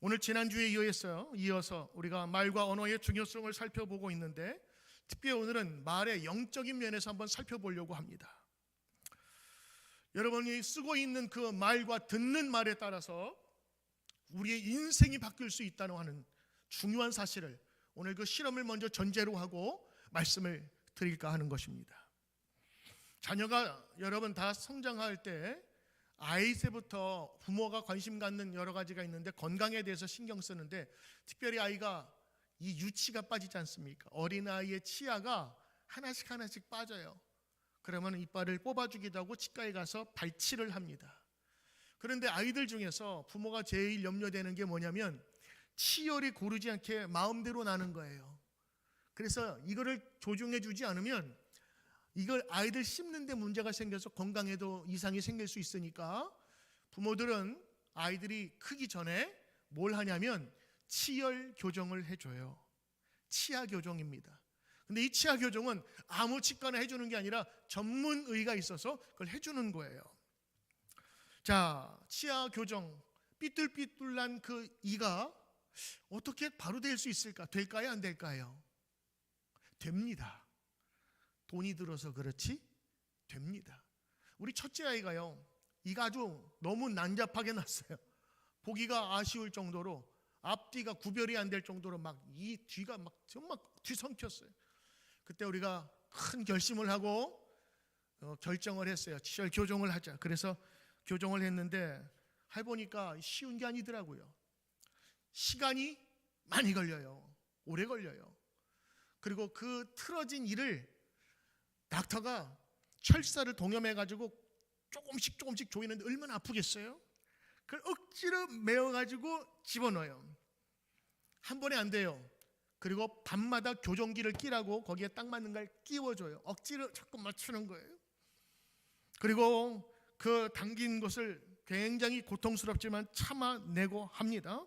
오늘 지난주에 이어서 우리가 말과 언어의 중요성을 살펴보고 있는데, 특별히 오늘은 말의 영적인 면에서 한번 살펴보려고 합니다. 여러분이 쓰고 있는 그 말과 듣는 말에 따라서 우리의 인생이 바뀔 수 있다는 하는 중요한 사실을 오늘 그 실험을 먼저 전제로 하고 말씀을 드릴까 하는 것입니다. 자녀가 여러분 다 성장할 때 아이 때부터 부모가 관심 갖는 여러 가지가 있는데, 건강에 대해서 신경 쓰는데 특별히 아이가 이 유치가 빠지지 않습니까? 어린아이의 치아가 하나씩 빠져요. 그러면 이빨을 뽑아주기도 하고 치과에 가서 발치를 합니다. 그런데 아이들 중에서 부모가 제일 염려되는 게 뭐냐면 치열이 고르지 않게 마음대로 나는 거예요. 그래서 이거를 조정해 주지 않으면 이걸 아이들 씹는 데 문제가 생겨서 건강에도 이상이 생길 수 있으니까 부모들은 아이들이 크기 전에 뭘 하냐면 치열 교정을 해줘요. 치아 교정입니다. 근데 이 치아 교정은 아무 치과나 해주는 게 아니라 전문의가 있어서 그걸 해주는 거예요. 자, 치아 교정, 삐뚤삐뚤한 그 이가 어떻게 바로 될 수 있을까? 될까요? 안 될까요? 됩니다. 돈이 들어서 그렇지 됩니다. 우리 첫째 아이가요, 이가 아주 너무 난잡하게 났어요. 보기가 아쉬울 정도로, 앞뒤가 구별이 안 될 정도로 막 이 뒤가 막 정말 뒤섞였어요. 그때 우리가 큰 결심을 하고 결정을 했어요. 치열 교정을 하자. 그래서 교정을 했는데 해보니까 쉬운 게 아니더라고요. 시간이 많이 걸려요. 오래 걸려요. 그리고 그 틀어진 이를 닥터가 철사를 동여매가지고 조금씩 조이는데 얼마나 아프겠어요? 그걸 억지로 메어가지고 집어넣어요. 한 번에 안 돼요. 그리고 밤마다 교정기를 끼라고 거기에 딱 맞는 걸 끼워줘요. 억지로 자꾸 맞추는 거예요. 그리고 그 당긴 것을 굉장히 고통스럽지만 참아내고 합니다.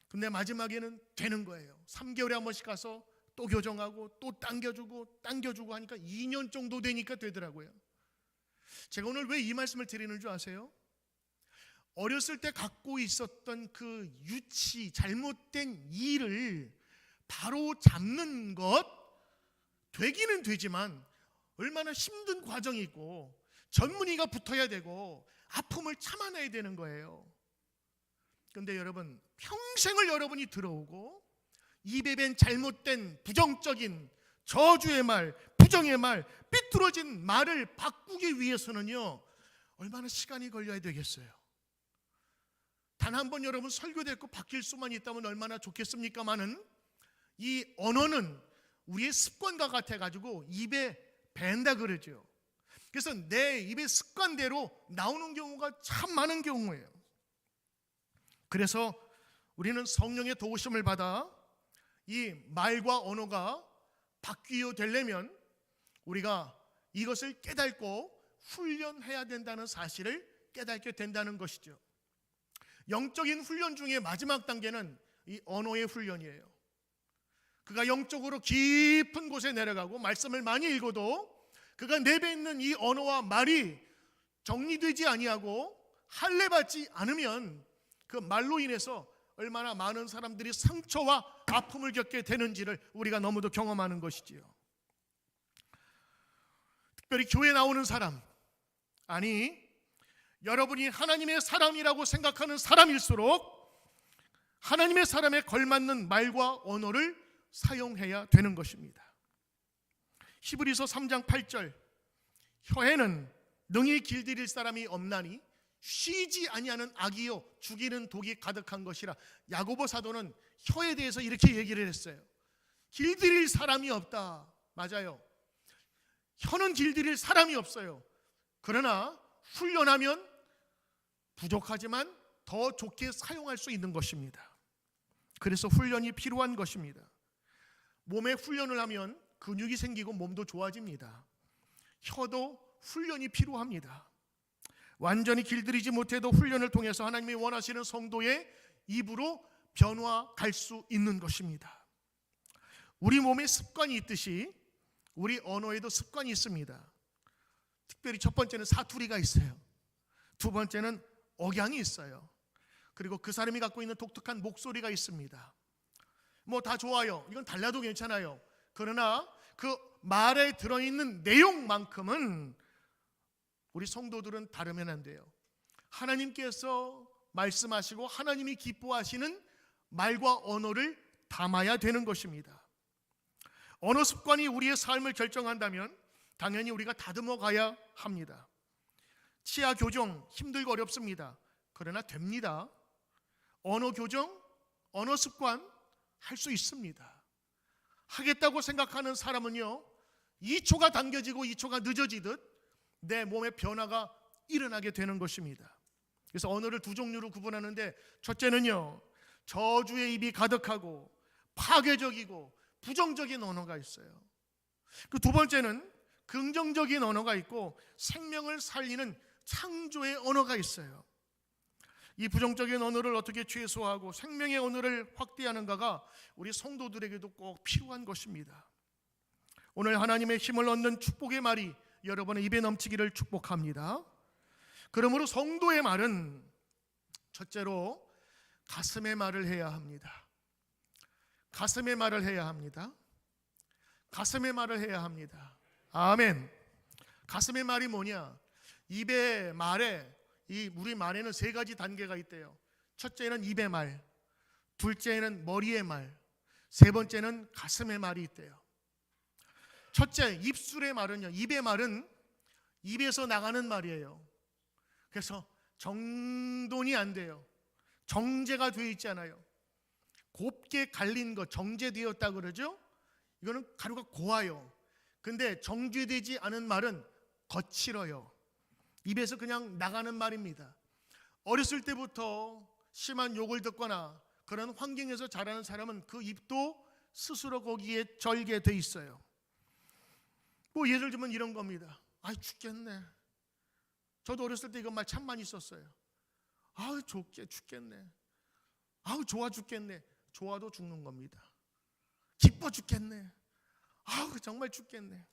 근데 마지막에는 되는 거예요. 3개월에 한 번씩 가서 또 교정하고 또 당겨주고 하니까 2년 정도 되니까 되더라고요. 제가 오늘 왜 이 말씀을 드리는 줄 아세요? 어렸을 때 갖고 있었던 그 유치, 잘못된 이를 바로 잡는 것, 되기는 되지만 얼마나 힘든 과정이 있고 전문의가 붙어야 되고 아픔을 참아내야 되는 거예요. 그런데 여러분, 평생을 여러분이 들어오고 입에 밴 잘못된 부정적인 저주의 말, 부정의 말, 삐뚤어진 말을 바꾸기 위해서는요, 얼마나 시간이 걸려야 되겠어요? 단 한 번 여러분 설교됐고 바뀔 수만 있다면 얼마나 좋겠습니까마는 이 언어는 우리의 습관과 같아가지고 입에 밴다 그러죠. 그래서 내 입의 습관대로 나오는 경우가 참 많은 경우예요. 그래서 우리는 성령의 도우심을 받아 이 말과 언어가 바뀌어 되려면 우리가 이것을 깨닫고 훈련해야 된다는 사실을 깨닫게 된다는 것이죠. 영적인 훈련 중에 마지막 단계는 이 언어의 훈련이에요. 그가 영적으로 깊은 곳에 내려가고 말씀을 많이 읽어도 그가 내배 있는 이 언어와 말이 정리되지 아니하고 할례받지 않으면 그 말로 인해서 얼마나 많은 사람들이 상처와 아픔을 겪게 되는지를 우리가 너무도 경험하는 것이지요. 특별히 교회에 나오는 사람, 아니 여러분이 하나님의 사람이라고 생각하는 사람일수록 하나님의 사람에 걸맞는 말과 언어를 사용해야 되는 것입니다. 히브리서 3장 8절, 혀에는 능히 길들일 사람이 없나니 쉬지 아니하는 악이요 죽이는 독이 가득한 것이라. 야고보 사도는 혀에 대해서 이렇게 얘기를 했어요. 길들일 사람이 없다. 맞아요. 혀는 길들일 사람이 없어요. 그러나 훈련하면 부족하지만 더 좋게 사용할 수 있는 것입니다. 그래서 훈련이 필요한 것입니다. 몸에 훈련을 하면 근육이 생기고 몸도 좋아집니다. 혀도 훈련이 필요합니다. 완전히 길들이지 못해도 훈련을 통해서 하나님이 원하시는 성도의 입으로 변화갈 수 있는 것입니다. 우리 몸에 습관이 있듯이 우리 언어에도 습관이 있습니다. 특별히 첫 번째는 사투리가 있어요. 두 번째는 억양이 있어요. 그리고 그 사람이 갖고 있는 독특한 목소리가 있습니다. 뭐 다 좋아요. 이건 달라도 괜찮아요. 그러나 그 말에 들어있는 내용만큼은 우리 성도들은 다르면 안 돼요. 하나님께서 말씀하시고 하나님이 기뻐하시는 말과 언어를 담아야 되는 것입니다. 언어 습관이 우리의 삶을 결정한다면 당연히 우리가 다듬어 가야 합니다. 치아 교정 힘들고 어렵습니다. 그러나 됩니다. 언어 교정, 언어 습관 할 수 있습니다. 하겠다고 생각하는 사람은요, 2초가 당겨지고 2초가 늦어지듯 내 몸의 변화가 일어나게 되는 것입니다. 그래서 언어를 두 종류로 구분하는데, 첫째는요, 저주의 입이 가득하고 파괴적이고 부정적인 언어가 있어요. 그 두 번째는 긍정적인 언어가 있고 생명을 살리는 창조의 언어가 있어요. 이 부정적인 언어를 어떻게 최소화하고 생명의 언어를 확대하는가가 우리 성도들에게도 꼭 필요한 것입니다. 오늘 하나님의 힘을 얻는 축복의 말이 여러분의 입에 넘치기를 축복합니다. 그러므로 성도의 말은 첫째로 가슴의 말을 해야 합니다. 가슴의 말을 해야 합니다. 가슴의 말을 해야 합니다. 아멘. 가슴의 말이 뭐냐? 입의 말에, 우리 말에는 세 가지 단계가 있대요. 첫째는 입의 말, 둘째는 머리의 말, 세 번째는 가슴의 말이 있대요. 첫째, 입술의 말은요, 입의 말은 입에서 나가는 말이에요. 그래서 정돈이 안 돼요. 정제가 되어 있지 않아요. 곱게 갈린 것, 정제되었다 그러죠. 이거는 가루가 고와요. 근데 정제되지 않은 말은 거칠어요. 입에서 그냥 나가는 말입니다. 어렸을 때부터 심한 욕을 듣거나 그런 환경에서 자라는 사람은 그 입도 스스로 거기에 절게 돼 있어요. 뭐 예를 들면 이런 겁니다. 아이 죽겠네. 저도 어렸을 때 이런 말 참 많이 썼어요. 아우 죽겠네. 아우 좋아 죽겠네. 좋아도 죽는 겁니다. 기뻐 죽겠네. 아우 정말 죽겠네.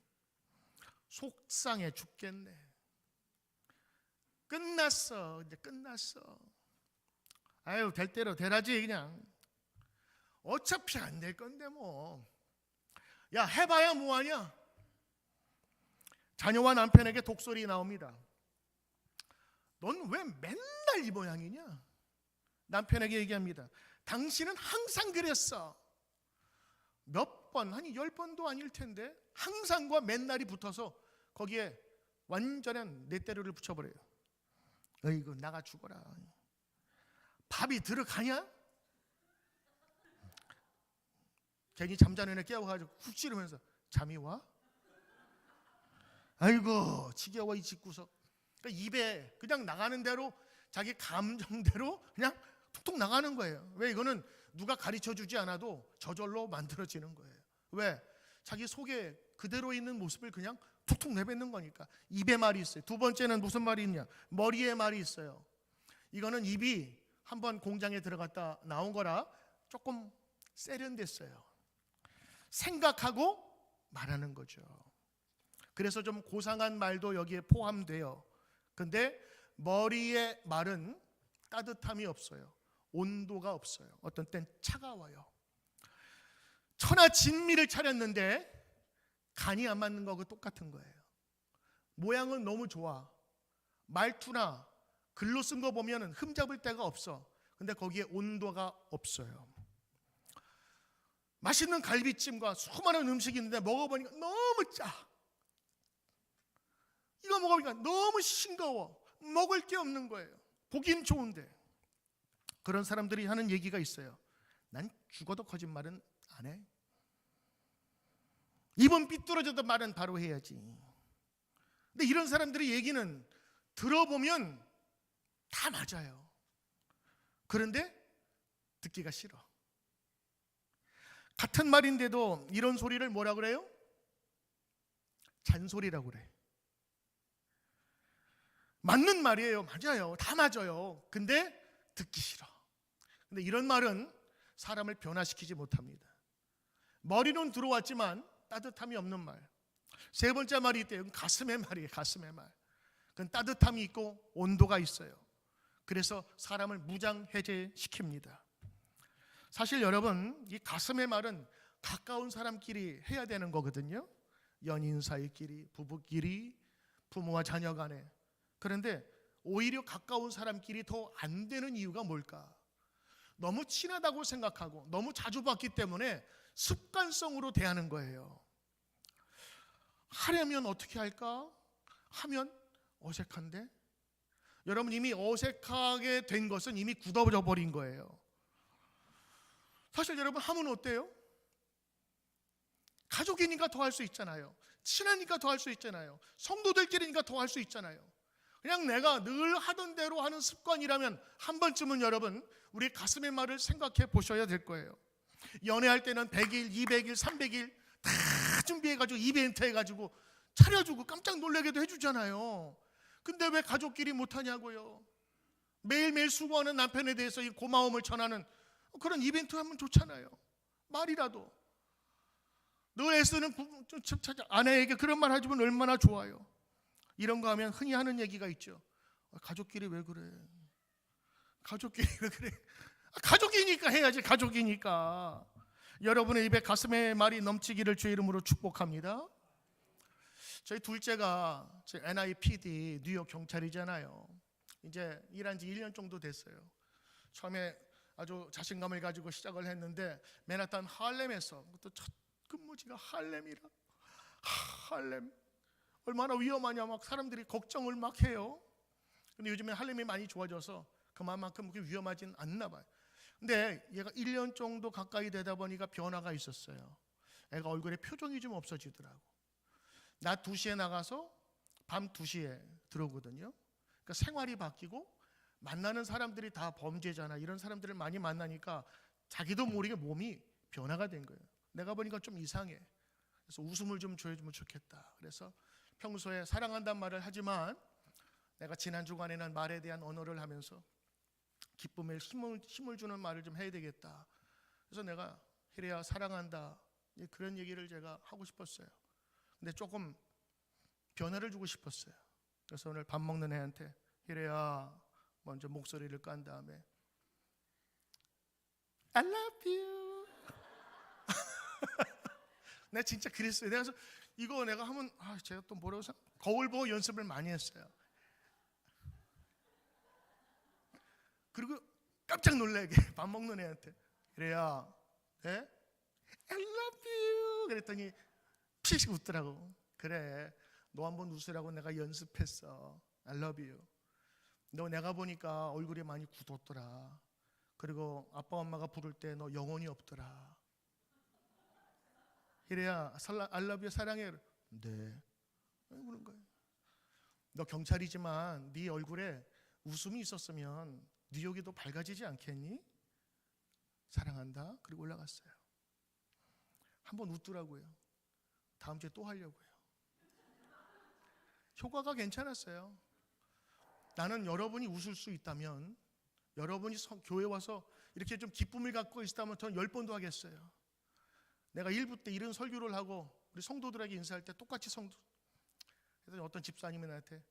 속상해 죽겠네. 끝났어. 이제 끝났어. 아유 될 대로 되라지 그냥. 어차피 안 될 건데 뭐. 야 해봐야 뭐하냐. 자녀와 남편에게 독설이 나옵니다. 넌 왜 맨날 이 모양이냐? 남편에게 얘기합니다. 당신은 항상 그랬어. 몇 번, 한 10번도 아닐 텐데 항상과 맨날이 붙어서 거기에 완전한 넷대로를 붙여버려요. 어이구 나가 죽어라. 밥이 들어가냐? 괜히 잠자는 애 깨워가지고 훅 찌르면서 잠이 와? 아이고 지겨워 이 집구석. 그러니까 입에 그냥 나가는 대로 자기 감정대로 그냥 툭툭 나가는 거예요. 왜? 이거는 누가 가르쳐주지 않아도 저절로 만들어지는 거예요. 왜? 자기 속에 그대로 있는 모습을 그냥 툭툭 내뱉는 거니까. 입에 말이 있어요. 두 번째는 무슨 말이 있냐? 머리에 말이 있어요. 이거는 입이 한번 공장에 들어갔다 나온 거라 조금 세련됐어요. 생각하고 말하는 거죠. 그래서 좀 고상한 말도 여기에 포함돼요. 근데 머리의 말은 따뜻함이 없어요. 온도가 없어요. 어떤 땐 차가워요. 천하진미를 차렸는데 간이 안 맞는 거하고 똑같은 거예요. 모양은 너무 좋아. 말투나 글로 쓴 거 보면 흠잡을 데가 없어. 근데 거기에 온도가 없어요. 맛있는 갈비찜과 수많은 음식이 있는데 먹어보니까 너무 짜. 이거 먹어보니까 너무 싱거워. 먹을 게 없는 거예요. 보긴 좋은데. 그런 사람들이 하는 얘기가 있어요. 난 죽어도 거짓말은 안 해. 입은 삐뚤어져도 말은 바로 해야지. 근데 이런 사람들의 얘기는 들어보면 다 맞아요. 그런데 듣기가 싫어. 같은 말인데도 이런 소리를 뭐라 그래요? 잔소리라고 그래. 맞는 말이에요. 맞아요. 다 맞아요. 근데 듣기 싫어. 근데 이런 말은 사람을 변화시키지 못합니다. 머리는 들어왔지만 따뜻함이 없는 말. 세 번째 말이 있대요. 가슴의 말이에요. 가슴의 말. 그건 따뜻함이 있고 온도가 있어요. 그래서 사람을 무장해제시킵니다. 사실 여러분, 이 가슴의 말은 가까운 사람끼리 해야 되는 거거든요. 연인 사이끼리, 부부끼리, 부모와 자녀 간에. 그런데 오히려 가까운 사람끼리 더 안 되는 이유가 뭘까? 너무 친하다고 생각하고 너무 자주 봤기 때문에 습관성으로 대하는 거예요. 하려면 어떻게 할까? 하면 어색한데? 여러분, 이미 어색하게 된 것은 이미 굳어져 버린 거예요. 사실 여러분, 하면 어때요? 가족이니까 더 할 수 있잖아요. 친하니까 더 할 수 있잖아요. 성도들끼리니까 더 할 수 있잖아요. 그냥 내가 늘 하던 대로 하는 습관이라면 한 번쯤은 여러분, 우리 가슴의 말을 생각해 보셔야 될 거예요. 연애할 때는 100일, 200일, 300일 다 준비해가지고 이벤트 해가지고 차려주고 깜짝 놀라게도 해주잖아요. 근데 왜 가족끼리 못하냐고요? 매일매일 수고하는 남편에 대해서 이 고마움을 전하는 그런 이벤트 하면 좋잖아요. 말이라도 늘 애쓰는 아내에게 그런 말 해주면 얼마나 좋아요. 이런 거 하면 흔히 하는 얘기가 있죠. 가족끼리 왜 그래? 가족끼리 왜 그래? 가족이니까 해야지. 가족이니까. 여러분의 입에 가슴의 말이 넘치기를 주의 이름으로 축복합니다. 저희 둘째가 NIPD 뉴욕 경찰이잖아요. 이제 일한 지 1년 정도 됐어요. 처음에 아주 자신감을 가지고 시작을 했는데 맨하탄 할렘에서, 또 첫 근무지가 할렘이라. 할렘 얼마나 위험하냐 막 사람들이 걱정을 막 해요. 근데 요즘에 할렘이 많이 좋아져서 그만큼 그렇게 위험하진 않나 봐요. 근데 얘가 1년 정도 가까이 되다 보니까 변화가 있었어요. 애가 얼굴에 표정이 좀 없어지더라고. 낮 2시에 나가서 밤 2시에 들어오거든요. 그러니까 생활이 바뀌고 만나는 사람들이 다 범죄잖아. 이런 사람들을 많이 만나니까 자기도 모르게 몸이 변화가 된 거예요. 내가 보니까 좀 이상해. 그래서 웃음을 좀 줘주면 좋겠다. 그래서 평소에 사랑한다는 말을 하지만 내가 지난 주간에는 말에 대한 언어를 하면서 기쁨에 힘을 주는 말을 좀 해야 되겠다. 그래서 내가 희래야 사랑한다, 그런 얘기를 제가 하고 싶었어요. 근데 조금 변화를 주고 싶었어요. 그래서 오늘 밥 먹는 애한테 희래야 먼저 목소리를 깐 다음에 I love you. 내가 진짜 그랬어요. 내가 그래서 이거 내가 하면 제가 또 뭐라고 생각? 거울 보고 연습을 많이 했어요. 그리고 깜짝 놀라게 밥 먹는 애한테 그래야 네? I love you 그랬더니 픽 웃더라고. 그래, 너 한번 웃으라고 내가 연습했어. I love you. 너 내가 보니까 얼굴이 많이 굳었더라. 그리고 아빠 엄마가 부를 때 너 영혼이 없더라. 이래야 I love you 사랑해. 네. 그런 거예요. 너 경찰이지만 네 얼굴에 웃음이 있었으면 뉴욕이 더 밝아지지 않겠니? 사랑한다. 그리고 올라갔어요. 한번 웃더라고요. 다음 주에 또 하려고요. 효과가 괜찮았어요. 나는 여러분이 웃을 수 있다면, 여러분이 교회 와서 이렇게 좀 기쁨을 갖고 있다면 저는 10번도 하겠어요. 내가 1부 때 이런 설교를 하고 우리 성도들에게 인사할 때 똑같이 그래서 어떤 집사님이 나한테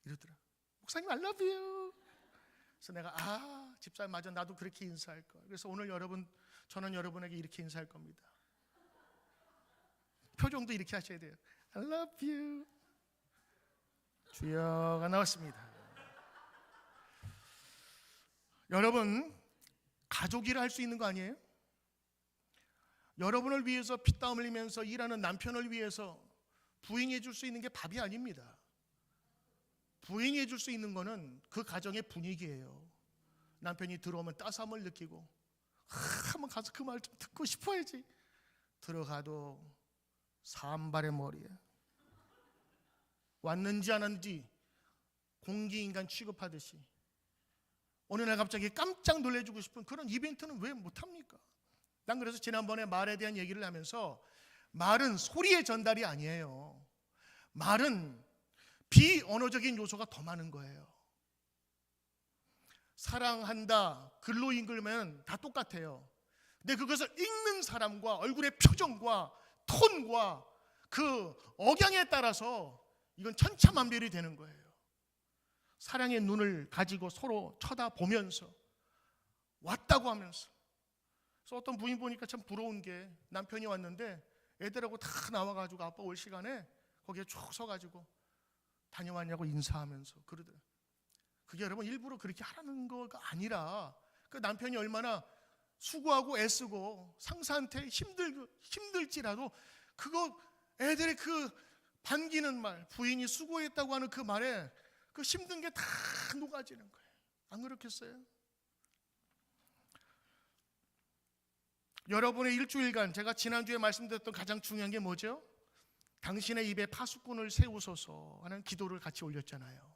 이러더라. 목사님 I love you. 그래서 내가 집사님 맞아, 나도 그렇게 인사할 걸. 그래서 오늘 저는 여러분에게 이렇게 인사할 겁니다. 표정도 이렇게 하셔야 돼요. I love you. 주여가 나왔습니다. 여러분, 가족이라 할 수 있는 거 아니에요? 여러분을 위해서 피땀 흘리면서 일하는 남편을 위해서 부인이 해줄 수 있는 게 밥이 아닙니다. 부인이 해줄 수 있는 거는 그 가정의 분위기예요. 남편이 들어오면 따스함을 느끼고 한번 가서 그 말 좀 듣고 싶어야지. 들어가도 산발의 머리에 왔는지 안 왔는지 공기인간 취급하듯이 어느 날 갑자기 깜짝 놀래주고 싶은 그런 이벤트는 왜 못합니까? 난 그래서 지난번에 말에 대한 얘기를 하면서 말은 소리의 전달이 아니에요. 말은 비언어적인 요소가 더 많은 거예요. 사랑한다 글로 읽으면 다 똑같아요. 근데 그것을 읽는 사람과 얼굴의 표정과 톤과 그 억양에 따라서 이건 천차만별이 되는 거예요. 사랑의 눈을 가지고 서로 쳐다보면서 왔다고 하면서. 그래서 어떤 부인 보니까 참 부러운 게 남편이 왔는데 애들하고 다 나와가지고 아빠 올 시간에 거기에 쭉 서가지고 다녀왔냐고 인사하면서 그러더라고요. 그게 여러분 일부러 그렇게 하라는 거가 아니라 그 남편이 얼마나 수고하고 애쓰고 상사한테 힘들지라도 그거 애들의 그 반기는 말, 부인이 수고했다고 하는 그 말에 그 힘든 게 다 녹아지는 거예요. 안 그렇겠어요? 여러분의 일주일간 제가 지난주에 말씀드렸던 가장 중요한 게 뭐죠? 당신의 입에 파수꾼을 세우소서 하는 기도를 같이 올렸잖아요.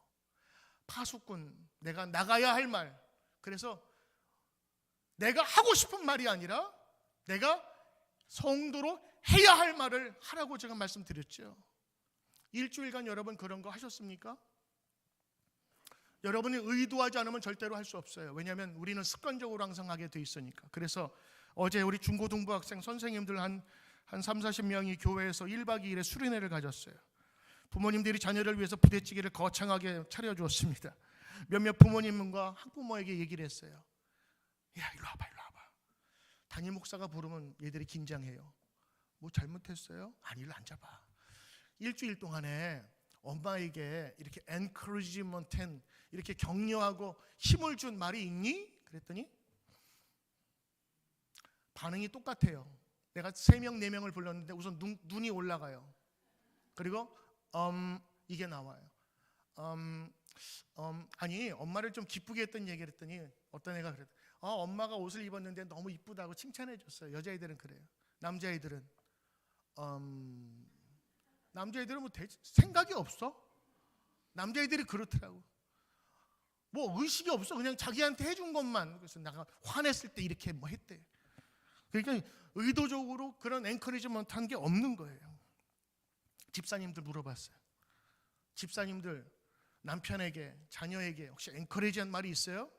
파수꾼, 내가 나가야 할 말. 그래서 내가 하고 싶은 말이 아니라 내가 성도로 해야 할 말을 하라고 제가 말씀드렸죠. 일주일간 여러분 그런 거 하셨습니까? 여러분이 의도하지 않으면 절대로 할 수 없어요. 왜냐하면 우리는 습관적으로 항상 하게 돼 있으니까. 그래서 어제 우리 중고등부 학생 선생님들 한 30-40명이 교회에서 1박 2일의 수련회를 가졌어요. 부모님들이 자녀를 위해서 부대찌개를 거창하게 차려주었습니다. 몇몇 부모님과 학부모에게 얘기를 했어요. 야, 일로 와봐. 담임 목사가 부르면 얘들이 긴장해요. 뭐 잘못했어요? 아니, 일로 앉아봐. 일주일 동안에 엄마에게 이렇게 encouragement, 이렇게 격려하고 힘을 준 말이 있니? 그랬더니 반응이 똑같아요. 내가 3명, 4명을 불렀는데 우선 눈이 올라가요. 그리고 이게 나와요. 아니, 엄마를 좀 기쁘게 했던 얘기를 했더니 어떤 애가 그랬대. 엄마가 옷을 입었는데 너무 이쁘다고 칭찬해 줬어요. 여자애들은 그래요. 남자애들은 뭐 생각이 없어? 남자애들이 그렇더라고. 뭐 의식이 없어. 그냥 자기한테 해준 것만. 그래서 내가 화냈을 때 이렇게 뭐 했대. 그러니까 의도적으로 그런 엔커리지먼트 한 게 없는 거예요. 집사님들 물어봤어요. 집사님들 남편에게, 자녀에게 혹시 엔커리지한 말이 있어요?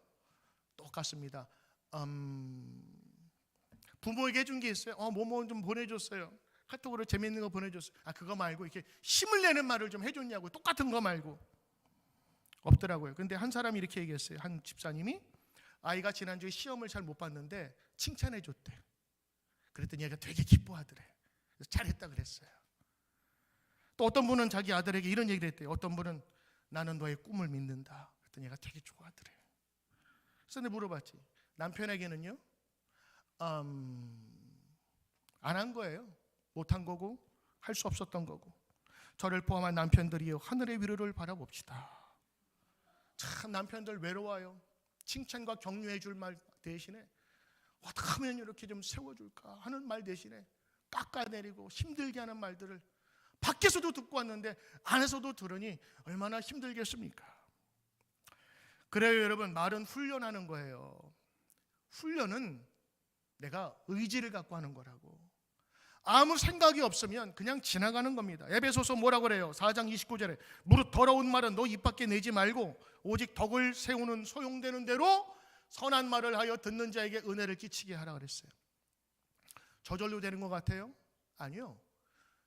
똑같습니다. 부모에게 해준 게 있어요? 뭐 좀 보내줬어요. 카톡으로 재밌는 거 보내줬어요. 그거 말고 이렇게 힘을 내는 말을 좀 해줬냐고. 똑같은 거 말고. 없더라고요. 근데 한 사람이 이렇게 얘기했어요. 한 집사님이 아이가 지난주에 시험을 잘 못 봤는데 칭찬해 줬대. 그랬더니 얘가 되게 기뻐하더래. 그래서 잘했다 그랬어요. 또 어떤 분은 자기 아들에게 이런 얘기를 했대요. 어떤 분은 나는 너의 꿈을 믿는다. 그랬더니 얘가 되게 좋아하더래. 그래서 내가 물어봤지. 남편에게는요? 안 한 거예요. 못한 거고 할 수 없었던 거고. 저를 포함한 남편들이요, 하늘의 위로를 바라봅시다. 참 남편들 외로워요. 칭찬과 격려해 줄 말 대신에 어떻게 하면 이렇게 좀 세워줄까 하는 말 대신에 깎아내리고 힘들게 하는 말들을 밖에서도 듣고 왔는데 안에서도 들으니 얼마나 힘들겠습니까? 그래요 여러분, 말은 훈련하는 거예요. 훈련은 내가 의지를 갖고 하는 거라고. 아무 생각이 없으면 그냥 지나가는 겁니다. 에베소서 뭐라고 그래요? 4장 29절에 무릇 더러운 말은 너 입 밖에 내지 말고 오직 덕을 세우는 소용되는 대로 선한 말을 하여 듣는 자에게 은혜를 끼치게 하라 그랬어요. 저절로 되는 것 같아요? 아니요.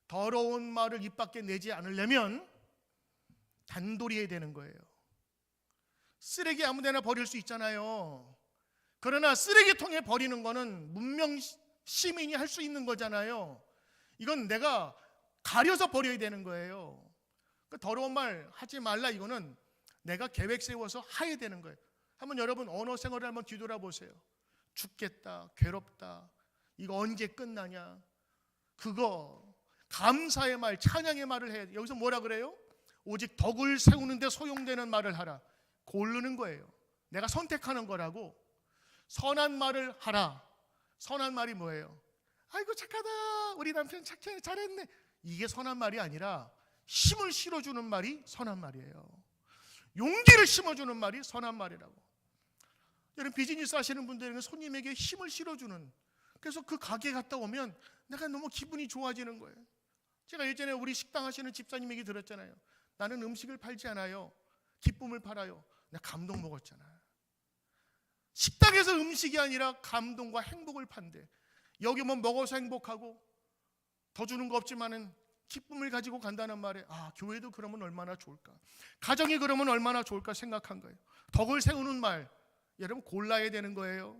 더러운 말을 입 밖에 내지 않으려면 단돌이 해야 되는 거예요. 쓰레기 아무데나 버릴 수 있잖아요. 그러나 쓰레기통에 버리는 거는 문명 시민이 할 수 있는 거잖아요. 이건 내가 가려서 버려야 되는 거예요. 더러운 말 하지 말라, 이거는 내가 계획 세워서 해야 되는 거예요. 한번 여러분 언어 생활을 한번 뒤돌아보세요. 죽겠다, 괴롭다, 이거 언제 끝나냐, 그거 감사의 말, 찬양의 말을 해야 돼. 여기서 뭐라 그래요? 오직 덕을 세우는데 소용되는 말을 하라. 고르는 거예요. 내가 선택하는 거라고. 선한 말을 하라. 선한 말이 뭐예요? 아이고 착하다, 우리 남편 착해, 잘했네, 이게 선한 말이 아니라 힘을 실어주는 말이 선한 말이에요. 용기를 심어주는 말이 선한 말이라고. 여러분 비즈니스 하시는 분들은 손님에게 힘을 실어주는, 그래서 그 가게 갔다 오면 내가 너무 기분이 좋아지는 거예요. 제가 예전에 우리 식당 하시는 집사님에게 들었잖아요. 나는 음식을 팔지 않아요, 기쁨을 팔아요. 내가 감동 먹었잖아요. 식당에서 음식이 아니라 감동과 행복을 판대. 여기 뭐 먹어서 행복하고 더 주는 거 없지만은 기쁨을 가지고 간다는 말에 교회도 그러면 얼마나 좋을까, 가정이 그러면 얼마나 좋을까 생각한 거예요. 덕을 세우는 말, 여러분 골라야 되는 거예요.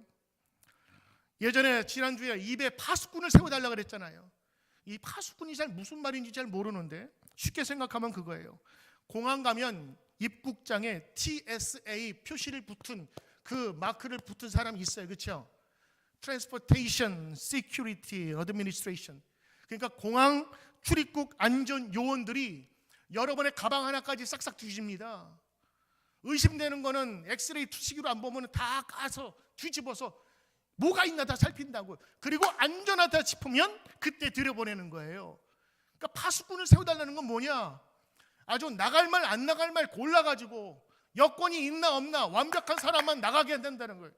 예전에 지난주에 입에 파수꾼을 세워달라 그랬잖아요. 이 파수꾼이 잘 무슨 말인지 잘 모르는데 쉽게 생각하면 그거예요. 공항 가면 입국장에 TSA 표시를 붙은 그 마크를 붙은 사람이 있어요. 그렇죠? Transportation Security Administration. 그러니까 공항 출입국 안전 요원들이 여러분의 가방 하나까지 싹싹 뒤집니다. 의심되는 거는 엑스레이 투시기로 안 보면 다 까서 뒤집어서 뭐가 있나 다 살핀다고. 그리고 안전하다 싶으면 그때 들여보내는 거예요. 그러니까 파수꾼을 세워달라는 건 뭐냐, 아주 나갈 말 안 나갈 말 골라가지고 여건이 있나 없나 완벽한 사람만 나가게 된다는 거예요.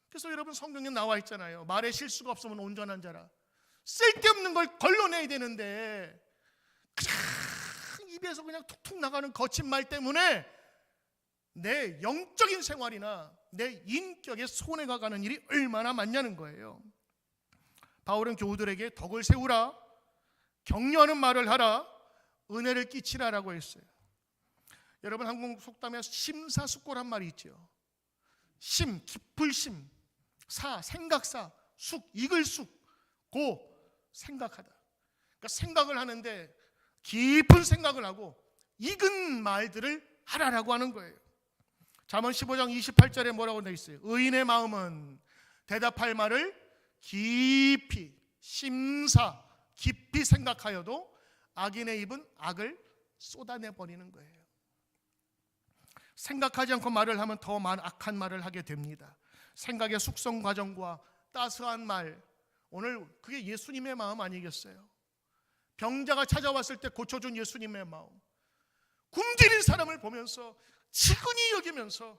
그래서 여러분 성경에 나와 있잖아요. 말에 실수가 없으면 온전한 자라. 쓸데없는 걸 걸러내야 되는데 그냥 입에서 그냥 툭툭 나가는 거친 말 때문에 내 영적인 생활이나 내 인격에 손해가 가는 일이 얼마나 많냐는 거예요. 바울은 교우들에게 덕을 세우라, 격려하는 말을 하라, 은혜를 끼치라라고 했어요. 여러분 한국 속담에 심사숙고란 말이 있죠. 심, 깊을 심, 사, 생각사, 숙, 익을 숙, 고, 생각하다. 그러니까 생각을 하는데 깊은 생각을 하고 익은 말들을 하라라고 하는 거예요. 잠언 15장 28절에 뭐라고 되어 있어요? 의인의 마음은 대답할 말을 깊이 심사 깊이 생각하여도 악인의 입은 악을 쏟아내버리는 거예요. 생각하지 않고 말을 하면 더 악한 말을 하게 됩니다. 생각의 숙성 과정과 따스한 말, 오늘 그게 예수님의 마음 아니겠어요? 병자가 찾아왔을 때 고쳐준 예수님의 마음, 굶주린 사람을 보면서 지근히 여기면서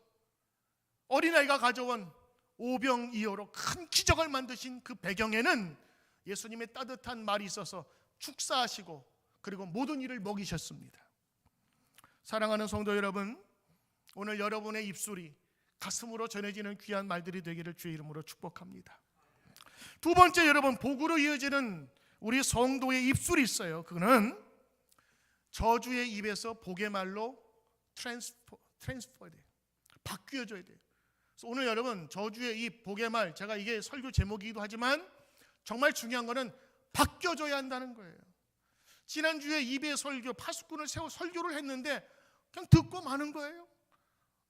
어린아이가 가져온 오병이어로 큰 기적을 만드신 그 배경에는 예수님의 따뜻한 말이 있어서 축사하시고 그리고 모든 일을 먹이셨습니다. 사랑하는 성도 여러분, 오늘 여러분의 입술이 가슴으로 전해지는 귀한 말들이 되기를 주의 이름으로 축복합니다. 두 번째, 여러분 복으로 이어지는 우리 성도의 입술이 있어요. 그거는 저주의 입에서 복의 말로 트랜스퍼 돼요. 바뀌어져야 돼요. 그래서 오늘 여러분 저주의 입, 복의 말, 제가 이게 설교 제목이기도 하지만 정말 중요한 거는 바뀌어져야 한다는 거예요. 지난주에 입의 설교, 파수꾼을 세워 설교를 했는데 그냥 듣고 마는 거예요.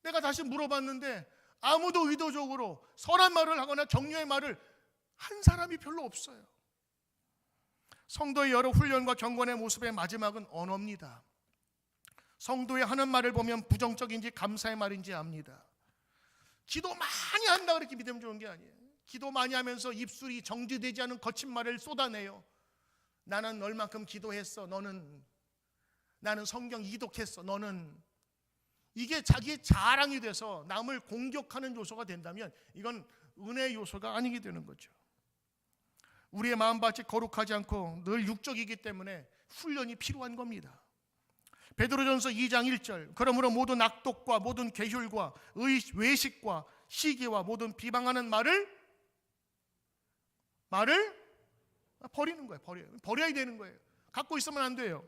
내가 다시 물어봤는데 아무도 의도적으로 선한 말을 하거나 격려의 말을 한 사람이 별로 없어요. 성도의 여러 훈련과 경건의 모습의 마지막은 언어입니다. 성도의 하는 말을 보면 부정적인지 감사의 말인지 압니다. 기도 많이 한다 그렇게 믿으면 좋은 게 아니에요. 기도 많이 하면서 입술이 정지되지 않은 거친 말을 쏟아내요. 나는 얼만큼 기도했어, 나는 성경 이독했어, 너는, 이게 자기의 자랑이 돼서 남을 공격하는 요소가 된다면 이건 은혜 요소가 아니게 되는 거죠. 우리의 마음밭이 거룩하지 않고 늘 육적이기 때문에 훈련이 필요한 겁니다. 베드로전서 2장 1절, 그러므로 모든 악독과 모든 계율과 외식과 시기와 모든 비방하는 말을 버리는 거예요. 버려야 되는 거예요. 갖고 있으면 안 돼요.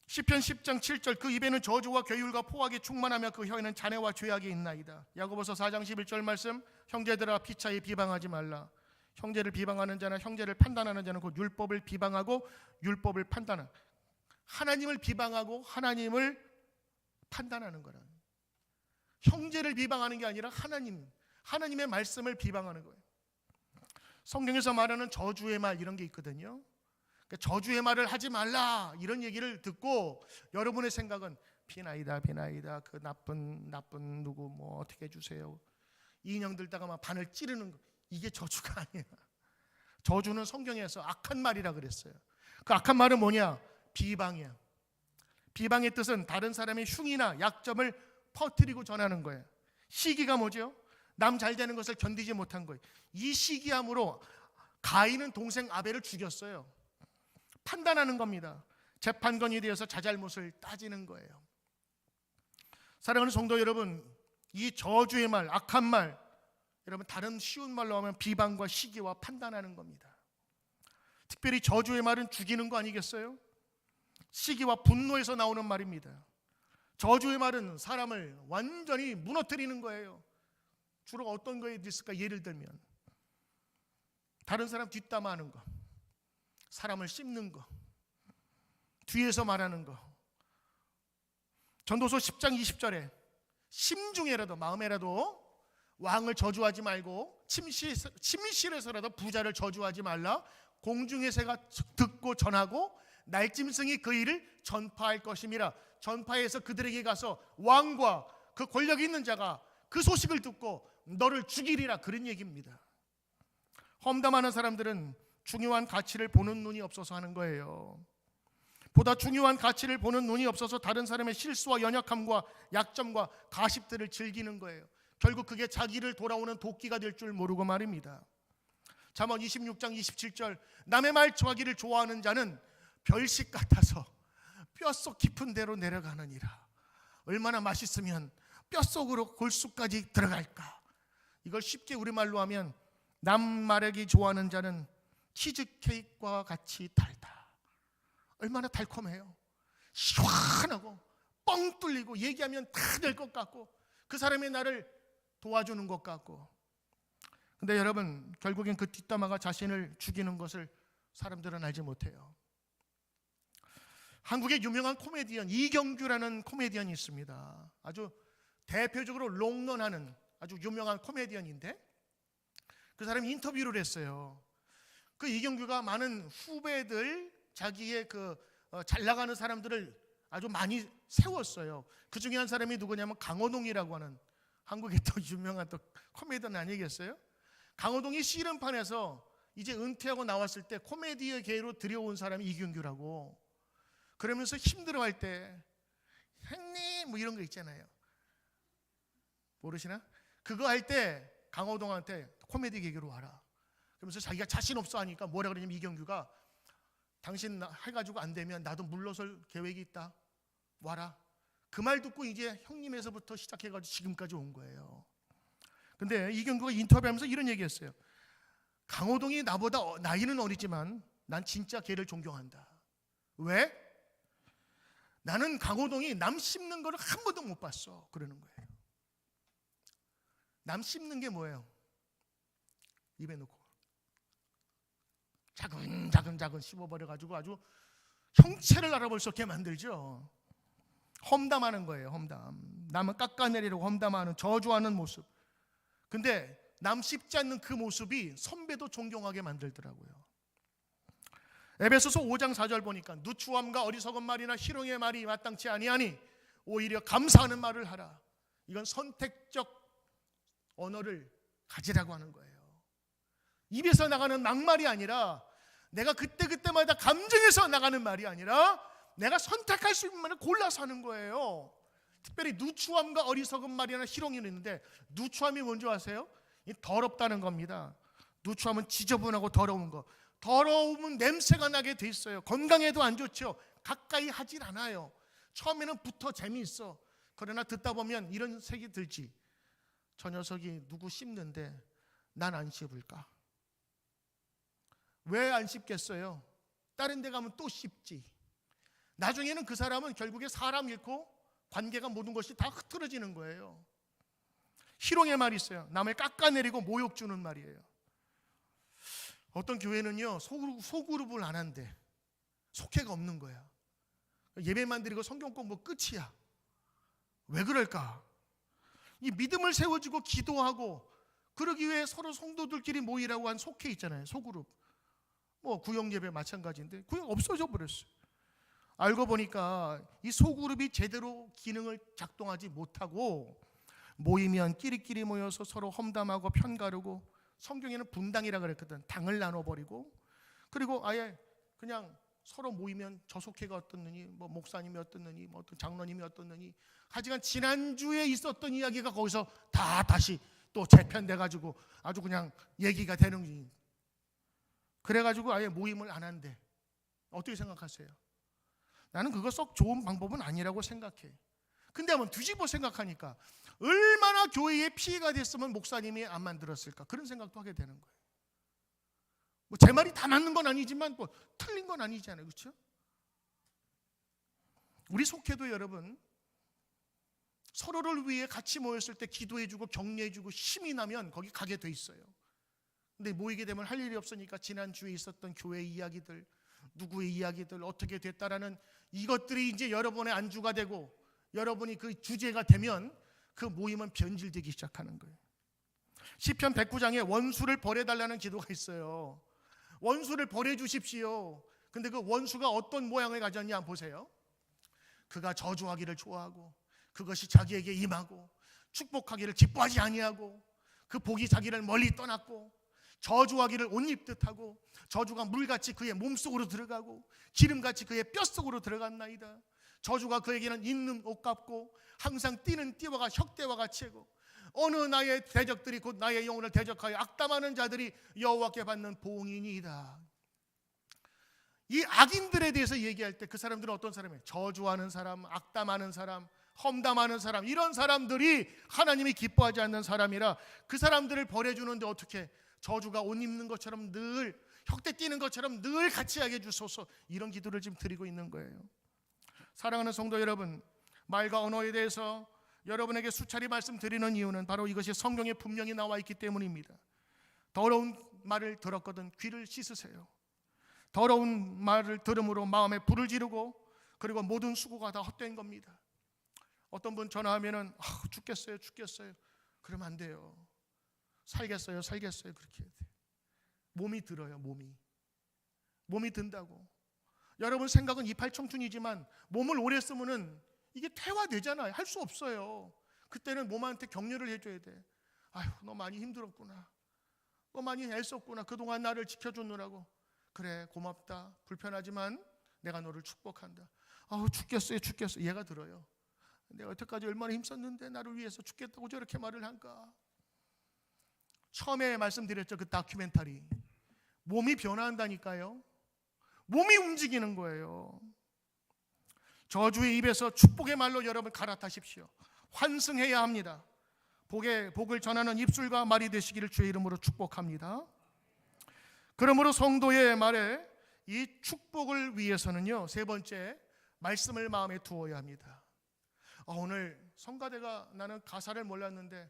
시편 10장 7절, 그 입에는 저주와 괴율과 포악이 충만하며 그 혀에는 잔해와 죄악이 있나이다. 야고보서 4장 11절 말씀, 형제들아 피차에 비방하지 말라. 형제를 비방하는 자나 형제를 판단하는 자는 곧 율법을 비방하고 율법을 판단하는, 하나님을 비방하고 하나님을 판단하는 거라. 형제를 비방하는 게 아니라 하나님의 말씀을 비방하는 거예요. 성경에서 말하는 저주의 말 이런 게 있거든요. 그러니까 저주의 말을 하지 말라 이런 얘기를 듣고 여러분의 생각은 비나이다 그 나쁜 누구 뭐 어떻게 해주세요, 인형 들다가 막 바늘 찌르는 거, 이게 저주가 아니야. 저주는 성경에서 악한 말이라 그랬어요. 그 악한 말은 뭐냐? 비방이야. 비방의 뜻은 다른 사람의 흉이나 약점을 퍼뜨리고 전하는 거예요. 시기가 뭐죠? 남 잘 되는 것을 견디지 못한 거예요. 이 시기함으로 가인은 동생 아벨을 죽였어요. 판단하는 겁니다. 재판관이 되어서 자잘못을 따지는 거예요. 사랑하는 성도 여러분, 이 저주의 말, 악한 말, 여러분 다른 쉬운 말로 하면 비방과 시기와 판단하는 겁니다. 특별히 저주의 말은 죽이는 거 아니겠어요? 시기와 분노에서 나오는 말입니다. 저주의 말은 사람을 완전히 무너뜨리는 거예요. 주로 어떤 거에 있을까? 예를 들면 다른 사람 뒷담화하는 거, 사람을 씹는 거, 뒤에서 말하는 거. 전도서 10장 20절에 심중에라도 마음에라도 왕을 저주하지 말고 침실에서라도 부자를 저주하지 말라. 공중의 새가 듣고 전하고 날짐승이 그 일을 전파할 것임이라. 전파해서 그들에게 가서 왕과 그 권력 있는 자가 그 소식을 듣고 너를 죽이리라, 그런 얘기입니다. 험담하는 사람들은 중요한 가치를 보는 눈이 없어서 하는 거예요. 보다 중요한 가치를 보는 눈이 없어서 다른 사람의 실수와 연약함과 약점과 가십들을 즐기는 거예요. 결국 그게 자기를 돌아오는 도끼가 될 줄 모르고 말입니다. 잠언 26장 27절, 남의 말 좋아하기를 좋아하는 자는 별식 같아서 뼛속 깊은 데로 내려가느니라. 얼마나 맛있으면 뼛속으로 골수까지 들어갈까. 이걸 쉽게 우리말로 하면 남 말하기 좋아하는 자는 치즈케이크와 같이 달다. 얼마나 달콤해요. 시원하고 뻥 뚫리고 얘기하면 다 될 것 같고 그 사람이 나를 도와주는 것 같고. 근데 여러분, 결국엔 그 뒷담화가 자신을 죽이는 것을 사람들은 알지 못해요. 한국의 유명한 코미디언 이경규라는 코미디언이 있습니다. 아주 대표적으로 롱런하는 아주 유명한 코미디언인데 그 사람이 인터뷰를 했어요. 그 이경규가 많은 후배들, 자기의 잘 나가는 사람들을 아주 많이 세웠어요. 그 중에 한 사람이 누구냐면 강호동이라고 하는 한국의 또 유명한 또 코미디언 아니겠어요? 강호동이 씨름판에서 이제 은퇴하고 나왔을 때 코미디의 계로 들여온 사람이 이경규라고. 그러면서 힘들어할 때 형님 뭐 이런 거 있잖아요. 모르시나? 그거 할 때 강호동한테 코미디 계기로 와라. 그러면서 자기가 자신 없어 하니까 뭐라 그러냐면 이경규가 당신 해가지고 안 되면 나도 물러설 계획이 있다. 와라. 그 말 듣고 이제 형님에서부터 시작해가지고 지금까지 온 거예요. 근데 이경규가 인터뷰하면서 이런 얘기했어요. 강호동이 나보다 나이는 어리지만 난 진짜 걔를 존경한다. 왜? 나는 강호동이 남 씹는 거를 한 번도 못 봤어. 그러는 거예요. 남 씹는 게 뭐예요? 입에 넣고 자근자근 씹어버려가지고 아주 형체를 알아볼 수 없게 만들죠. 험담하는 거예요. 험담. 남을 깎아내리려고 험담하는, 저주하는 모습. 근데 남 씹지 않는 그 모습이 선배도 존경하게 만들더라고요. 에베소서 5장 4절 보니까 누추함과 어리석은 말이나 희롱의 말이 마땅치 아니하니 오히려 감사하는 말을 하라. 이건 선택적 언어를 가지라고 하는 거예요. 입에서 나가는 막말이 아니라 내가 그때마다 감정에서 나가는 말이 아니라 내가 선택할 수 있는 말을 골라서 하는 거예요. 특별히 누추함과 어리석은 말이나 희롱이 있는데 누추함이 뭔지 아세요? 더럽다는 겁니다. 누추함은 지저분하고 더러운 거. 더러우면 냄새가 나게 돼 있어요. 건강에도 안 좋죠. 가까이 하질 않아요. 처음에는 붙어 재미있어. 그러나 듣다 보면 이런 색이 들지. 저 녀석이 누구 씹는데 난 안 씹을까? 왜 안 씹겠어요? 다른 데 가면 또 씹지. 나중에는 그 사람은 결국에 사람 잃고 관계가 모든 것이 다 흐트러지는 거예요. 희롱의 말이 있어요. 남을 깎아내리고 모욕 주는 말이에요. 어떤 교회는요 소그룹을 안 한대. 속회가 없는 거야. 예배만 드리고 성경 공부 끝이야. 왜 그럴까? 이 믿음을 세워주고 기도하고 그러기 위해 서로 성도들끼리 모이라고 한 속회 있잖아요. 소그룹. 뭐 구역 예배 마찬가지인데 구역 없어져 버렸어요. 알고 보니까 이 소그룹이 제대로 기능을 작동하지 못하고 모이면 끼리끼리 모여서 서로 험담하고 편가르고, 성경에는 분당이라 그랬거든. 당을 나눠버리고, 그리고 아예 그냥 서로 모이면 저 속회가 어떻느니, 뭐 목사님이 어떻느니, 뭐 어떤 장로님이 어떻느니, 하지만 지난주에 있었던 이야기가 거기서 다 다시 또 재편돼가지고 아주 그냥 얘기가 되는 거지. 그래가지고 아예 모임을 안 한대. 어떻게 생각하세요? 나는 그거 썩 좋은 방법은 아니라고 생각해. 근데 한번 뒤집어 생각하니까 얼마나 교회에 피해가 됐으면 목사님이 안 만들었을까, 그런 생각도 하게 되는 거예요. 뭐 제 말이 다 맞는 건 아니지만 뭐 틀린 건 아니잖아요. 그렇죠? 우리 속해도 여러분 서로를 위해 같이 모였을 때 기도해주고 격려해주고 힘이 나면 거기 가게 돼 있어요. 근데 모이게 되면 할 일이 없으니까 지난주에 있었던 교회 이야기들, 누구의 이야기들, 어떻게 됐다라는 이것들이 이제 여러분의 안주가 되고 여러분이 그 주제가 되면 그 모임은 변질되기 시작하는 거예요. 시편 109장에 원수를 벌해달라는 기도가 있어요. 원수를 벌해주십시오. 근데 그 원수가 어떤 모양을 가졌냐 한번 보세요. 그가 저주하기를 좋아하고 그것이 자기에게 임하고 축복하기를 기뻐하지 아니하고 그 복이 자기를 멀리 떠났고 저주하기를 옷 입듯 하고 저주가 물같이 그의 몸속으로 들어가고 기름같이 그의 뼛속으로 들어갔나이다. 저주가 그에게는 있는 옷 같고 항상 뛰는 띠와 혁대와 같이 하고 어느 나의 대적들이 곧 나의 영혼을 대적하여 악담하는 자들이 여호와께 받는 보응이니이다. 이 악인들에 대해서 얘기할 때 그 사람들은 어떤 사람이에요? 저주하는 사람, 악담하는 사람, 험담하는 사람, 이런 사람들이 하나님이 기뻐하지 않는 사람이라 그 사람들을 벌해주는데 어떻게 저주가 옷 입는 것처럼 늘 혁대 뛰는 것처럼 늘 같이 하게 해주소서, 이런 기도를 지금 드리고 있는 거예요. 사랑하는 성도 여러분, 말과 언어에 대해서 여러분에게 수차례 말씀드리는 이유는 바로 이것이 성경에 분명히 나와 있기 때문입니다. 더러운 말을 들었거든 귀를 씻으세요. 더러운 말을 들음으로 마음에 불을 지르고 그리고 모든 수고가 다 헛된 겁니다. 어떤 분 전화하면은 죽겠어요 그러면 안 돼요. 살겠어요 그렇게 해야 돼. 몸이 들어요. 몸이 든다고. 여러분 생각은 이팔 청춘이지만 몸을 오래 쓰면은 이게 퇴화되잖아요. 할 수 없어요. 그때는 몸한테 격려를 해줘야 돼. 아휴, 너 많이 힘들었구나. 너 많이 애썼구나. 그동안 나를 지켜주느라고. 그래, 고맙다. 불편하지만 내가 너를 축복한다. 아우, 죽겠어요. 얘가 들어요. 내가 여태까지 얼마나 힘썼는데 나를 위해서 죽겠다고 저렇게 말을 한가. 처음에 말씀드렸죠. 그 다큐멘터리. 몸이 변화한다니까요. 몸이 움직이는 거예요. 저주의 입에서 축복의 말로 여러분 갈아타십시오. 환승해야 합니다. 복을 전하는 입술과 말이 되시기를 주의 이름으로 축복합니다. 그러므로 성도의 말에 이 축복을 위해서는요, 세 번째, 말씀을 마음에 두어야 합니다. 오늘 성가대가 나는 가사를 몰랐는데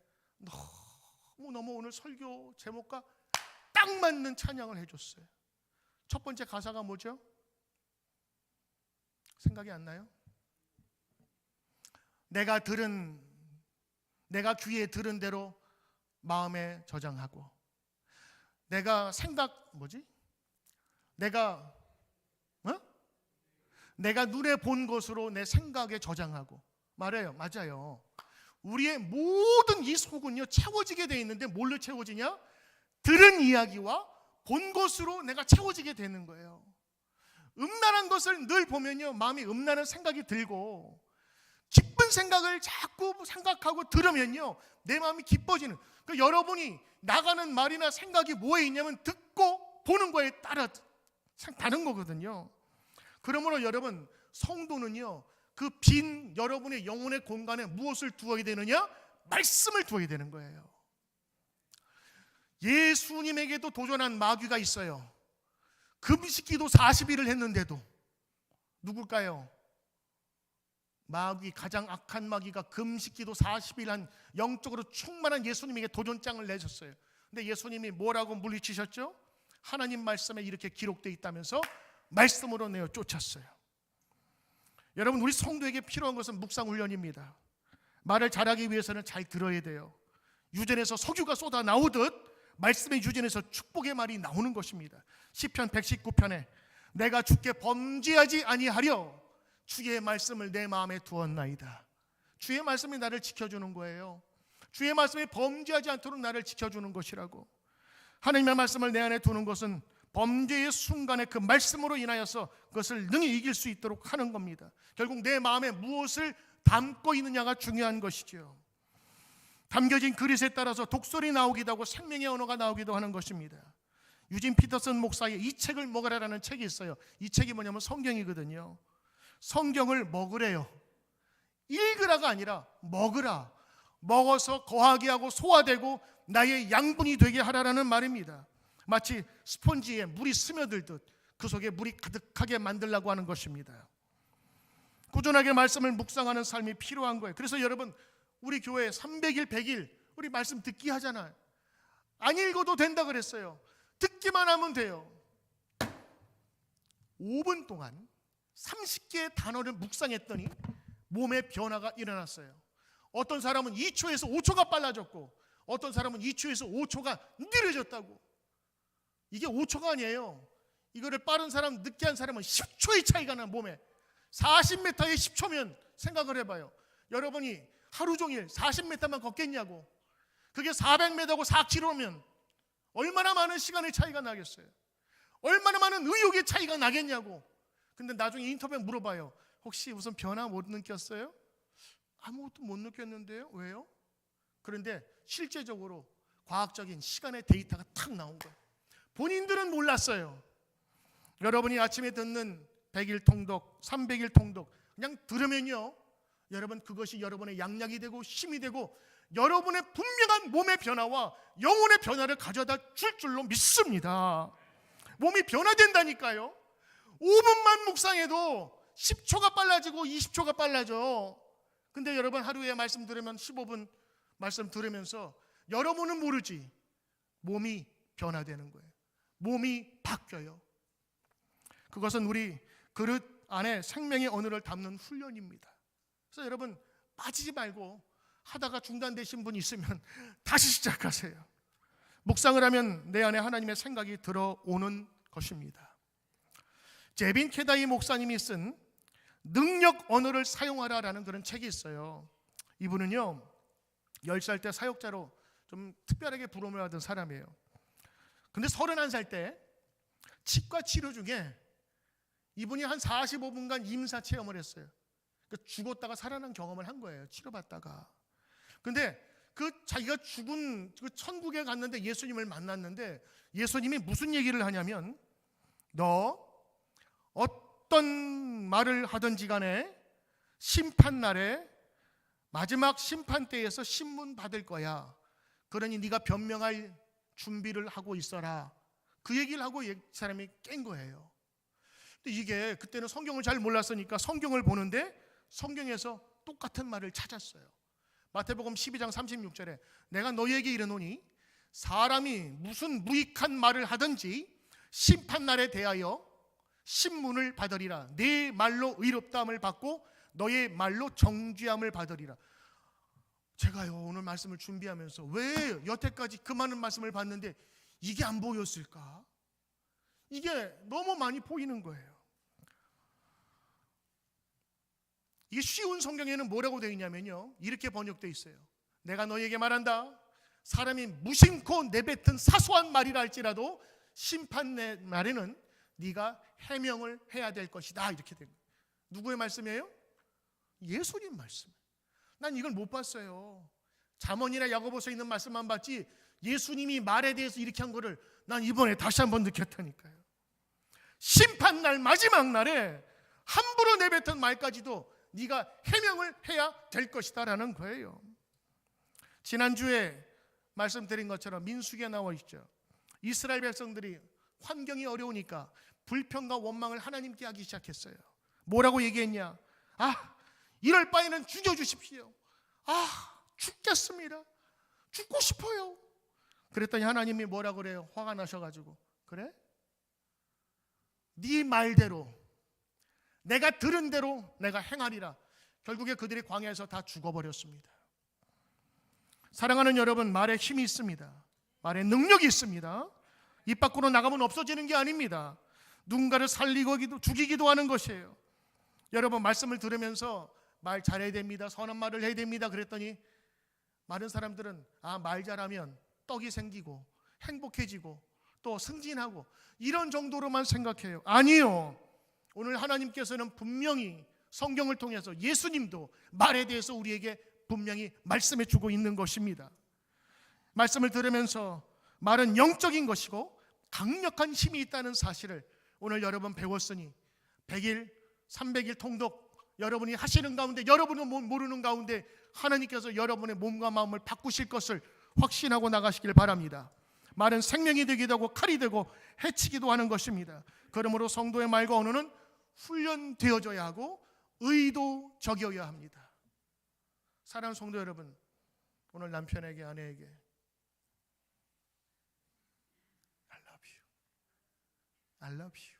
너무 오늘 설교 제목과 딱 맞는 찬양을 해줬어요. 첫 번째 가사가 뭐죠? 생각이 안 나요? 내가 귀에 들은 대로 마음에 저장하고 내가 눈에 본 것으로 내 생각에 저장하고. 맞아요. 우리의 모든 이 속은요 채워지게 돼 있는데 뭘로 채워지냐? 들은 이야기와 본 것으로 내가 채워지게 되는 거예요. 음란한 것을 늘 보면요 마음이 음란한 생각이 들고 기쁜 생각을 자꾸 생각하고 들으면요 내 마음이 기뻐지는. 그러니까 여러분이 나가는 말이나 생각이 뭐에 있냐면 듣고 보는 거에 따라 다른 거거든요. 그러므로 여러분 성도는요 그 빈 여러분의 영혼의 공간에 무엇을 두어야 되느냐? 말씀을 두어야 되는 거예요. 예수님에게도 도전한 마귀가 있어요. 금식기도 40일을 했는데도. 누굴까요? 마귀, 가장 악한 마귀가 금식기도 40일 한 영적으로 충만한 예수님에게 도전장을 내셨어요. 근데 예수님이 뭐라고 물리치셨죠? 하나님 말씀에 이렇게 기록되어 있다면서 말씀으로 내어 쫓았어요. 여러분, 우리 성도에게 필요한 것은 묵상훈련입니다. 말을 잘하기 위해서는 잘 들어야 돼요. 유전에서 석유가 쏟아 나오듯 말씀의 유전에서 축복의 말이 나오는 것입니다. 시편 119편에 내가 주께 범죄하지 아니하려 주의 말씀을 내 마음에 두었나이다. 주의 말씀이 나를 지켜주는 거예요. 주의 말씀이 범죄하지 않도록 나를 지켜주는 것이라고. 하나님의 말씀을 내 안에 두는 것은 범죄의 순간에 그 말씀으로 인하여서 그것을 능히 이길 수 있도록 하는 겁니다. 결국 내 마음에 무엇을 담고 있느냐가 중요한 것이죠. 담겨진 그릇에 따라서 독설이 나오기도 하고 생명의 언어가 나오기도 하는 것입니다. 유진 피터슨 목사의 이 책을 먹으라라는 책이 있어요. 이 책이 뭐냐면 성경이거든요. 성경을 먹으래요. 읽으라가 아니라 먹으라. 먹어서 거하게 하고 소화되고 나의 양분이 되게 하라라는 말입니다. 마치 스펀지에 물이 스며들듯 그 속에 물이 가득하게 만들려고 하는 것입니다. 꾸준하게 말씀을 묵상하는 삶이 필요한 거예요. 그래서 여러분, 우리 교회 300일 100일 우리 말씀 듣기 하잖아요. 안 읽어도 된다 그랬어요. 듣기만 하면 돼요. 5분 동안 30개의 단어를 묵상했더니 몸에 변화가 일어났어요. 어떤 사람은 2초에서 5초가 빨라졌고 어떤 사람은 2초에서 5초가 느려졌다고. 이게 5초가 아니에요. 이거를 빠른 사람, 늦게 한 사람은 10초의 차이가 나. 몸에 40m에 10초면 생각을 해봐요. 여러분이 하루 종일 40m만 걷겠냐고. 그게 400m고 4km면 얼마나 많은 시간의 차이가 나겠어요. 얼마나 많은 의욕의 차이가 나겠냐고. 근데 나중에 인터뷰에 물어봐요. 혹시 무슨 변화 못 느꼈어요? 아무것도 못 느꼈는데요. 왜요? 그런데 실제적으로 과학적인 시간의 데이터가 탁 나온 거예요. 본인들은 몰랐어요. 여러분이 아침에 듣는 100일 통독, 300일 통독 그냥 들으면요, 여러분 그것이 여러분의 양약이 되고 힘이 되고 여러분의 분명한 몸의 변화와 영혼의 변화를 가져다 줄 줄로 믿습니다. 몸이 변화된다니까요. 5분만 묵상해도 10초가 빨라지고 20초가 빨라져. 근데 여러분 하루에 말씀 들으면 15분 말씀 들으면서 여러분은 모르지 몸이 변화되는 거예요. 몸이 바뀌어요. 그것은 우리 그릇 안에 생명의 언어를 담는 훈련입니다. 그래서 여러분 빠지지 말고 하다가 중단되신 분이 있으면 다시 시작하세요. 묵상을 하면 내 안에 하나님의 생각이 들어오는 것입니다. 제빈 케다이 목사님이 쓴 능력 언어를 사용하라라는 그런 책이 있어요. 이분은요 10살 때 사역자로 좀 특별하게 부름을 받은 사람이에요. 근데 31살 때 치과 치료 중에 이분이 한 45분간 임사 체험을 했어요. 죽었다가 살아난 경험을 한 거예요. 치료받다가. 근데 그 자기가 죽은 그 천국에 갔는데 예수님을 만났는데 예수님이 무슨 얘기를 하냐면 너 어떤 말을 하든지 간에 심판날에 마지막 심판대에서 신문 받을 거야. 그러니 네가 변명할 준비를 하고 있어라. 그 얘기를 하고 사람이 깬 거예요. 근데 이게 그때는 성경을 잘 몰랐으니까 성경을 보는데 성경에서 똑같은 말을 찾았어요. 마태복음 12장 36절에 내가 너희에게 이르노니 사람이 무슨 무익한 말을 하든지 심판날에 대하여 신문을 받으리라. 네 말로 의롭다함을 받고 너의 말로 정죄함을 받으리라. 제가요 오늘 말씀을 준비하면서 왜 여태까지 그 많은 말씀을 봤는데 이게 안 보였을까? 이게 너무 많이 보이는 거예요. 이게 쉬운 성경에는 뭐라고 되어 있냐면요 이렇게 번역되어 있어요. 내가 너희에게 말한다. 사람이 무심코 내뱉은 사소한 말이라 할지라도 심판 날에는 네가 해명을 해야 될 것이다. 이렇게 된 거예요. 누구의 말씀이에요? 예수님 말씀. 난 이걸 못 봤어요. 잠언이나 야고보서에 있는 말씀만 봤지 예수님이 말에 대해서 이렇게 한 거를 난 이번에 다시 한번 느꼈다니까요. 심판날 마지막 날에 함부로 내뱉은 말까지도 네가 해명을 해야 될 것이다 라는 거예요. 지난주에 말씀드린 것처럼 민수기에 나와 있죠. 이스라엘 백성들이 환경이 어려우니까 불평과 원망을 하나님께 하기 시작했어요. 뭐라고 얘기했냐? 이럴 바에는 죽여주십시오. 죽겠습니다. 죽고 싶어요. 그랬더니 하나님이 뭐라 그래요? 화가 나셔가지고 그래? 네 말대로 내가 들은 대로 내가 행하리라. 결국에 그들이 광야에서 다 죽어버렸습니다. 사랑하는 여러분, 말에 힘이 있습니다. 말에 능력이 있습니다. 입 밖으로 나가면 없어지는 게 아닙니다. 누군가를 살리고 죽이기도 하는 것이에요. 여러분 말씀을 들으면서 말 잘해야 됩니다. 선한 말을 해야 됩니다. 그랬더니 많은 사람들은 말 잘하면 떡이 생기고 행복해지고 또 승진하고 이런 정도로만 생각해요. 아니요. 오늘 하나님께서는 분명히 성경을 통해서 예수님도 말에 대해서 우리에게 분명히 말씀해 주고 있는 것입니다. 말씀을 들으면서 말은 영적인 것이고 강력한 힘이 있다는 사실을 오늘 여러분 배웠으니 100일, 300일 통독 여러분이 하시는 가운데 여러분은 모르는 가운데 하나님께서 여러분의 몸과 마음을 바꾸실 것을 확신하고 나가시길 바랍니다. 말은 생명이 되기도 하고 칼이 되고 해치기도 하는 것입니다. 그러므로 성도의 말과 언어는 훈련되어져야 하고 의도적이어야 합니다. 사랑하는 성도 여러분, 오늘 남편에게 아내에게 I love you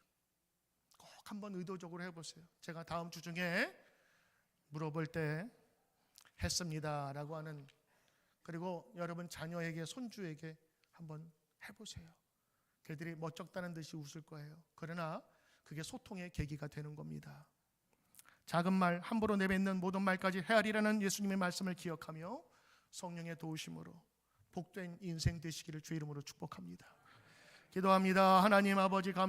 꼭 한번 의도적으로 해보세요. 제가 다음 주 중에 물어볼 때 했습니다 라고 하는, 그리고 여러분 자녀에게 손주에게 한번 해보세요. 그들이 멋쩍다는 듯이 웃을 거예요. 그러나 그게 소통의 계기가 되는 겁니다. 작은 말 함부로 내뱉는 모든 말까지 헤아리라는 예수님의 말씀을 기억하며 성령의 도우심으로 복된 인생 되시기를 주의 이름으로 축복합니다. 기도합니다. 하나님 아버지,